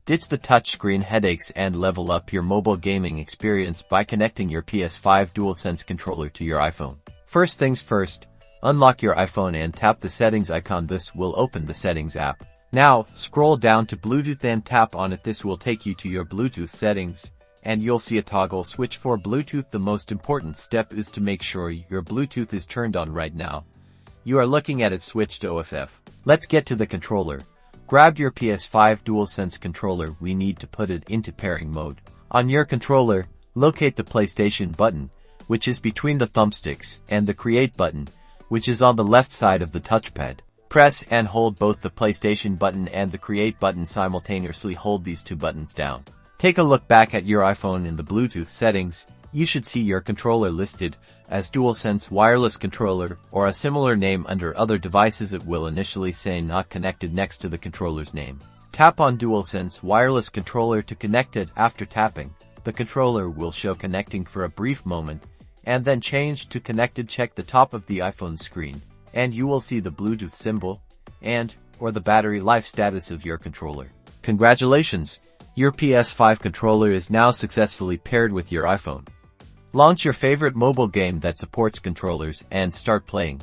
Ditch the touchscreen headaches and level up your mobile gaming experience by connecting your PS5 DualSense controller to your iPhone. First things first, unlock your iPhone and tap the settings icon. This will open the settings app. Now, scroll down to Bluetooth and tap on it. This will take you to your Bluetooth settings, and you'll see a toggle switch for Bluetooth. The most important step is to make sure your Bluetooth is turned on right now. You are looking at it switched OFF. Let's get to the controller. Grab your PS5 DualSense controller. We need to put it into pairing mode. On your controller, locate the PlayStation button, which is between the thumbsticks, and the Create button, which is on the left side of the touchpad. Press and hold both the PlayStation button and the Create button simultaneously. Hold these two buttons down. Take a look back at your iPhone in the Bluetooth settings. You should see your controller listed as DualSense Wireless Controller or a similar name. Under other devices it will initially say not connected next to the controller's name. Tap on DualSense Wireless Controller to connect it. After tapping, the controller will show connecting for a brief moment and then change to connected. Check the top of the iPhone screen and you will see the Bluetooth symbol or the battery life status of your controller. Congratulations! Your PS5 controller is now successfully paired with your iPhone. Launch your favorite mobile game that supports controllers and start playing.